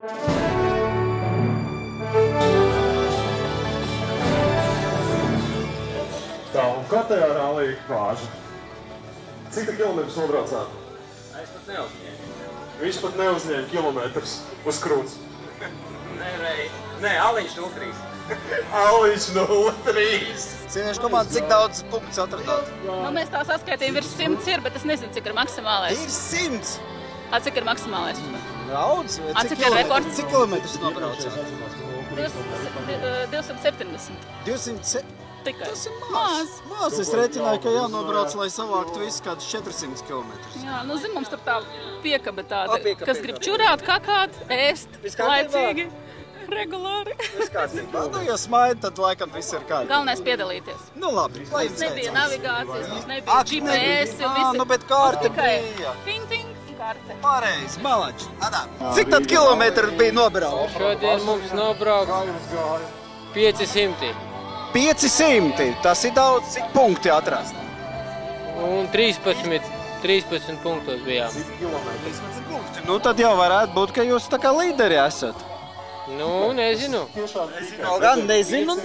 Tā, un kā tajā rallija klāža? Cik tā kilometrus nobraucāt? Es pat neuzņēmu. Viņš pat neuzņēma kilometrus uz krūts. Nē, Aliņš 03. Aliņš 03. Sieviešu komanda, cik daudz punktus atradāt? Nu, mēs tā saskaitījām, virs 100 ir, bet es nezinu, cik ir maksimālais. Ir 100! Cik ir maksimālais? Daudz? Cik ir rekords? Cik kilometrus nobraucāt? 270. 200? Tikai. Tas ir maz. Maz. Es rēķināju, ka jānobrauc, lai savāktu visu kādus 400 kilometrus. Jā, nu zin, mums tur tā piekaba tāda, piekaba, kas grib čurāt, kakāt, ēst, laicīgi, regulāri. Nu, ja smaida, tad laikam viss ir kārtībā. Galvenais piedalīties. Nu labi, lai Mums nebija navigācijas, mums nebija GPS, nu bet karte bija. Ting, ting, karte. Pareizi, malači. Cik tad kilometri bija nobraukt? Šodien mums nobraukt 500. 500, tas ir daudz, cik punkti atrast? Un 13 punktos bijām. 13 punkti. Nu tad jau varētu būt, ka jūs tā kā līderi esat. Nu, nezinu. Gan nezinu.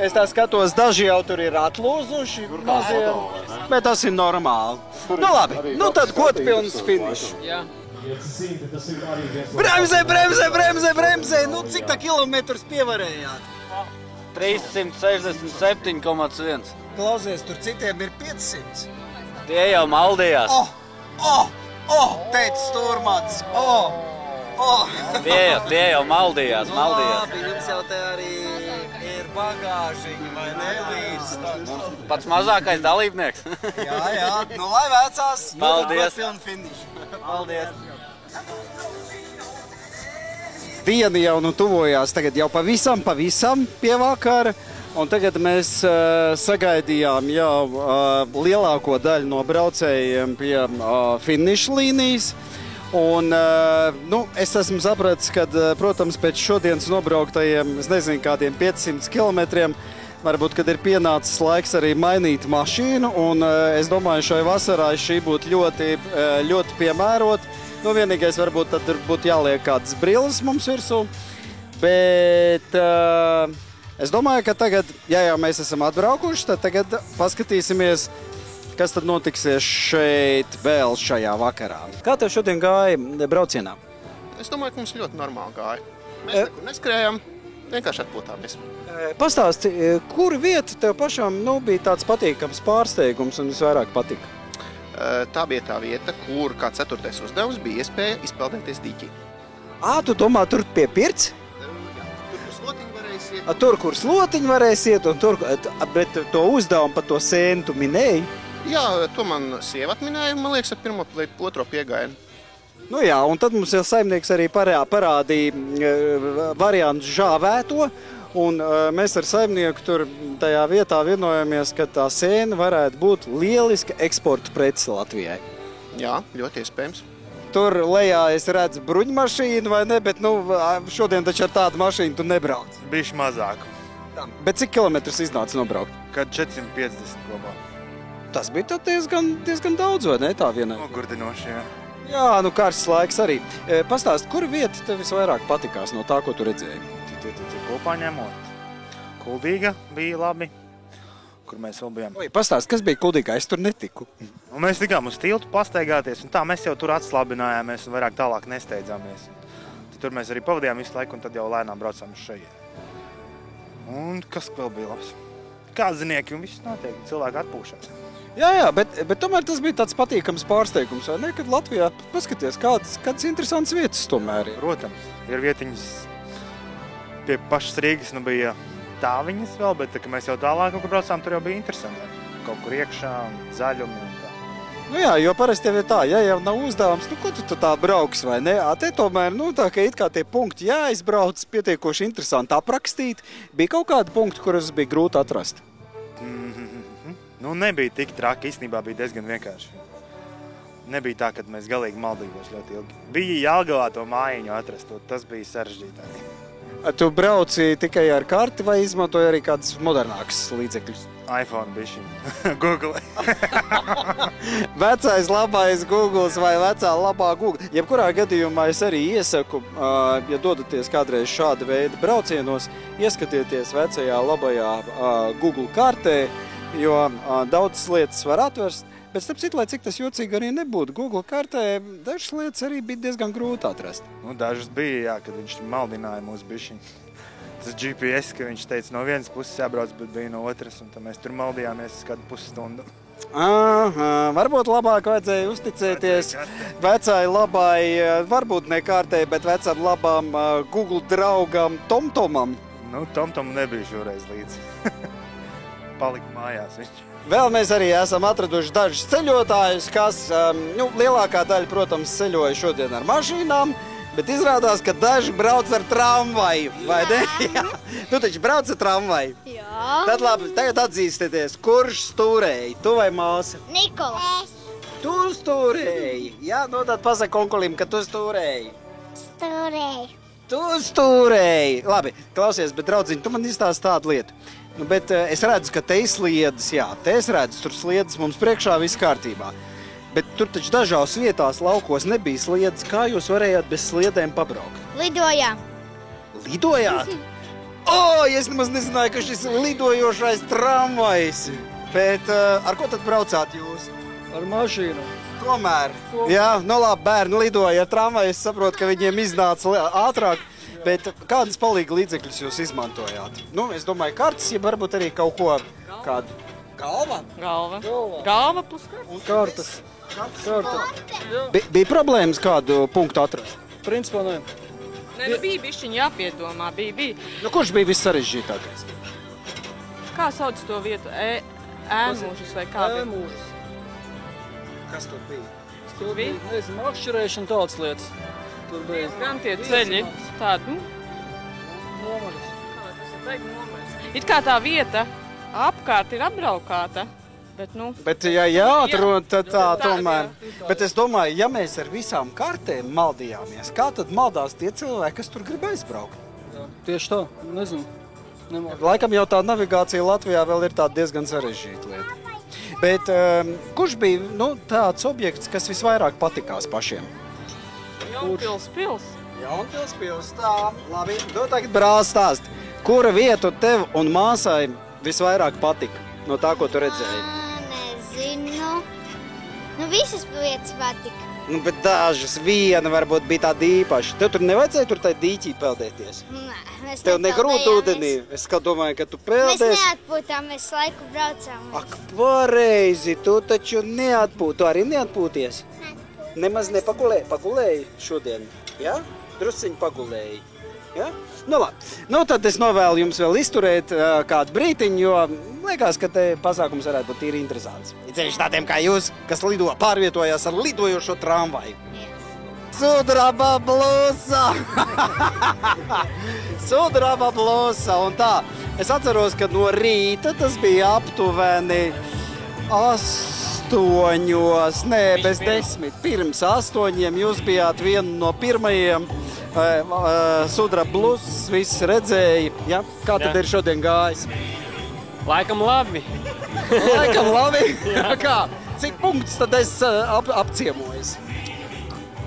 Es tā skatos, daži jau tur ir atlūzuši mazie, bet tas ir normāli. Nu labi, nu tad godpilns finišs. Jā. Bremzē! Nu cik tā kilometrus pievarējāt? 367,1. Klausies, tur citiem ir 500. Tie jau maldījās. Teic Stūrmats, Tie jau maldījās. Labi, jums jau te arī ir bagāžiņi, vai ne, līdz? Pats mazākais dalībnieks. Jā, nu lai vecās. Paldies. Paldies. Diena jau tuvojās tagad jau pavisam pie vakara, un tagad mēs sagaidījām jau lielāko daļu no braucējiem pie finiša līnijas. Un, es esmu sapratis, ka, protams, pēc šodienas nobrauktajiem, es nezinu, kādiem 500 kilometriem, varbūt, kad ir pienācis laiks arī mainīt mašīnu, un es domāju, šai vasarai šī būtu ļoti piemērot. Nu, vienīgais varbūt tad tur būtu jāliek kādas brilles mums virsū, bet es domāju, ka tagad, ja jau mēs esam atbraukuši, tad tagad paskatīsimies, kas tad notiksies šeit vēl šajā vakarā. Kā tev šodien gāja braucienā? Es domāju, ka mums ļoti normāli gāja. Mēs nekur neskrējām, vienkārši atpūtāmies. Pastāsti, kura vieta tev pašam bija tāds patīkams pārsteigums un visvairāk patika? Tā bija tā vieta, kur kā 4. uzdevums bija iespēja izpeldēties dīķī. Tu domā, tur pie pirts? Tur, kur slotiņi varēs iet, un tur, bet to uzdevumu par to sēnu tu minēji? Jā, to man sieva atminēja, man liekas, ar pirmo līdz otro piegājienu. Nu jā, un tad mums jau saimnieks arī parādīja variantu žāvēto, un mēs ar saimnieku tur tajā vietā vienojamies, ka tā sēna varētu būt lieliska eksporta prece Latvijai. Jā, ļoti iespējams. Tur lejā es redzu bruņmašīnu vai ne, bet šodien taču ar tādu mašīnu tu nebrauc. Bišķi mazāk. Bet cik kilometrus iznāca nobraukt? Kad 450 kopā. Tas bija diezgan daudz, vai ne, tā vienai? Nogurdinoši, jā. Jā, karsts laiks arī. Pastāst, kura vieta tev visvairāk patikās no tā, ko tu redzēji? Kopā ņemot. Kuldīga bija labi, kur mēs vēl bijām. Pastāst, kas bija Kuldīgā? Es tur netiku. Un mēs tikām uz tiltu pastaigāties, un tā mēs jau tur atslabinājāmies un vairāk tālāk nesteidzāmies. Tur mēs arī pavadījām visu laiku, un tad jau lēnām braucām uz šeit. Un kas vēl bija labs? Kāzinieki un viss notiek, cilvēki atpūšās. Jā, bet tomēr tas bija tāds patīkams pārsteigums, vai ne? Kad Latvijā paskaties, kādas interesantas vietas tomēr ir. Protams, ir vietiņas pie pašas Rīgas, bija tāviņas vēl, bet kad mēs jau tālāk braucām, tur jau bija interesanti. Kaut kur iekšā, zaļumi un tā. Nu jā, jo parasti jau ir tā, ja jau nav uzdevums, ko tu tā brauks, vai ne? Te tomēr, tā kā it kā tie punkti jāizbrauc, pietiekoši interesanti aprakstīt. Bija kaut kādi punkti, kurus bija grūti atrast? Nebija tik traki, īstenībā bija diezgan vienkārši. Nebija tā, kad mēs galīgi maldījos ļoti ilgi. Bija Jelgavā to mājiņu atrast, tas bija sarežģītāk. Tu brauci tikai ar karti vai izmantoji arī kādas modernākas līdzekļus? iPhone bišķiņ. Google. Vecais labais Google vai vecā labā Google. Jebkurā gadījumā es arī iesaku, ja dodaties kādreiz šāda veida braucienos, ieskatieties vecajā labajā Google kartē, jo daudzas lietas var atverst. Bet starp citu, lai cik tas jocīgi arī nebūtu, Google kartē dažas lietas arī bija diezgan grūti atrast. Nu, dažas bija, jā, kad viņš maldināja mūs bišķiņ. Tas GPS, ka viņš teica, no vienas puses jābrauc, bet bija no otras, un tad mēs tur maldījāmies kādu pusstundu. Varbūt labāk vajadzēja uzticēties vecai labai, varbūt ne kārtē, bet vecam labām Google draugam TomTomam. Nu, TomTom nebija šoreiz līdzi. Palika mājās viņš. Vēl mēs arī esam atraduši dažus ceļotājus, kas, lielākā daļa, protams, ceļoja šodien ar mašīnām, bet izrādās, ka daži brauc ar tramvaju, vai ne? Jā. Tu taču brauc ar tramvaju? Jā. Tad labi, tagad atzīstieties, kurš stūrēja, tu vai māsa? Nikola. Tu stūrēji? Jā, nu tad pasaka onkulim, ka tu stūrēji. Stūrēji. Tu stūrēji. Labi, klausies, bet draudziņ, tu man izstāsti tādu lietu. Nu, bet es redzu, ka te ir sliedes, jā, te es redzu, tur sliedes mums priekšā viss kārtībā. Bet tur taču dažās vietās laukos nebija sliedes. Kā jūs varējāt bez sliedēm pabraukt? Lidojām. Lidojāt? Es nemaz nezināju, ka šis ir lidojošais tramvajs. Bet ar ko tad braucāt jūs? Ar mašīnu. Tomēr. Jā, nu labi, bērni lidoja ar tramvaju. Es saprotu, ka viņiem iznāca ātrāk. Bet kādas palīga līdzekļus jūs izmantojāt? Nu, es domāju, kartes, ja varbūt arī kaut ko kādu. Galva plus Kartas. Bija problēmas kādu punktu atrast? Principā nē. Nē, nu bija bišķiņ jāpiedomā, bija. Nu, kurš bija vissarežģītākais? Kā sauc to vietu? Ēmūžas vai kā? Ēmūžas. Kas tur bija? Tur bija? Nezinu, makšķerēšana tādas lietas. Tur bija. Gan tie ceļi, tādi, Nomaļas. kā tas ir teikt, nomaļas. It kā tā vieta apkārt ir apbraukāta, bet, Bet, ja jāatrod, tad tā tomēr. Bet es domāju, ja mēs ar visām kartēm maldījāmies, kā tad maldās tie cilvēki, kas tur grib aizbraukt? Jā, tieši tā, nezinu. Laikam jau tā navigācija Latvijā vēl ir tāda diezgan sarežģīta lieta. Bet kurš bija tāds objekts, kas visvairāk patikās pašiem? Jaunpils pils. Jaunpils pils, tā, labi. Tu tagad brāl stāst, kura vietu tev un māsai visvairāk patika no tā, ko tu redzēji? Nezinu. Nu, visas vietas patika. Nu, bet dažas, viena varbūt bija tāda īpaša. Tev tur nevajadzēja tur tai dīķī peldēties? Nē, mēs Tev negrūt ūdenī? Es kā domāju, ka tu peldies. Mēs neatpūtām, mēs laiku braucām. Ak, pareizi, tu taču neatpūti. Tu arī neatpūties? Nemaz nepagulēji šodien, ja? Drusciņi pagulēji, ja? Nu labi, tad es novēlu jums vēl izturēt kādu brītiņu, jo liekas, ka te pasākums varētu būt tīri interesants. Ceļš tādiem kā jūs, kas pārvietojās ar lidojošo tramvaju. Sudraba blusa! Sudraba blusa, un tā. Es atceros, ka no rīta tas bija aptuveni 8, nē, bez 10. Pirms 8 jūs bijāt viena no pirmajiem Sudraba blusas, viss redzēja. Ja? Kā tad ir šodien gājis? Laikam labi. Laikam labi? Kā? Cik punktus tad es apciemojis?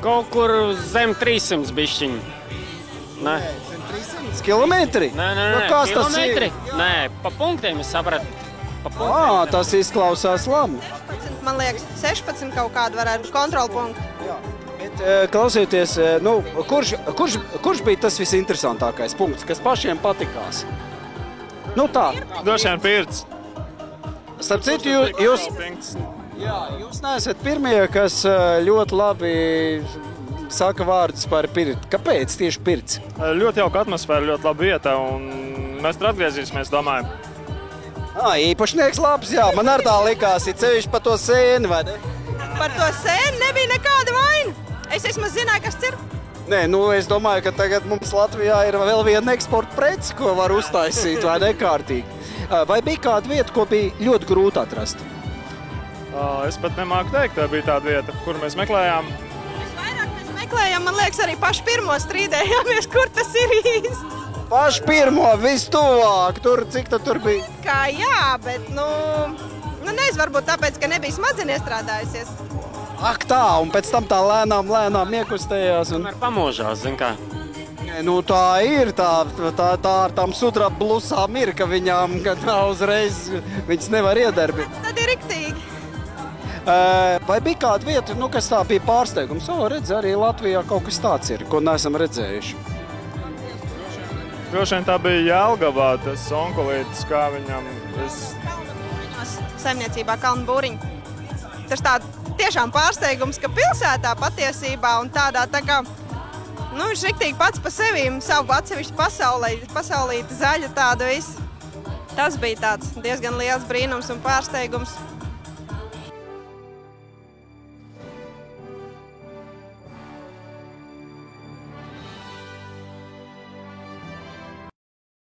Kaut kur zem 300 bišķiņi. Nē. Zem 300 kilometri? Nē, Kas tas kilometri? ir? Nē, pa punktiem es sapratu. Tas izklausās labi. Man liekas, 16 kaut kādu varētu kontrolpunktu. Bet klausieties, kurš bija tas visinteresantākais punkts, kas pašiem patikās? Nu tā. Droši vien pirts. Starp citu, jūs neesat pirmie, kas ļoti labi saka vārdus par pirti. Kāpēc tieši pirts? Ļoti jauka atmosfēra, ļoti laba vieta, un mēs tur atgriezīsimies, domājam. Īpašnieks labs, jā. Man ar tā likās, ir cevišķi pa to sēni, vai ne? Par to sēni nebija nekāda vaina. Es vismaz zināju, kas ir. Nē, es domāju, ka tagad mums Latvijā ir vēl viena eksporta preci, ko var uztaisīt, vai nekārtīgi. Vai bija kāda vieta, ko bija ļoti grūti atrast? Es pat nemāku teikt, tā bija tāda vieta, kur mēs meklējām. Visvairāk mēs meklējām, man liekas, arī paši pirmo strīdējāmies, kur tas ir īsti. Paši pirmo, vistuvāk, cik tur bija? Kā jā, bet, nezinu, varbūt tāpēc, ka nebija smadzenes iestrādājusies. Ak tā, un pēc tam tā lēnām iekustējās. Tomēr pamožās, zin kā. Tā ir, tā ar tām sudraba blusām ir, ka viņām tā uzreiz viņas nevar iedarbīt. Tad ir riktīgi. Vai bija kāda vieta, kas tā bija pārsteigums? Redz, arī Latvijā kaut kas tāds ir, ko neesam redzējuši. Droši vien tā bija Jelgavā, tas onkulītis, kā viņam... Saimniecībā Kalnu Būriņu. Tas tā tiešām pārsteigums, ka pilsētā patiesībā un tādā tā kā, viņš riktīgi pats pa sevīm, savu atsevišķu pasaulīti, zaļu tādu visu. Tas bija tāds diezgan liels brīnums un pārsteigums.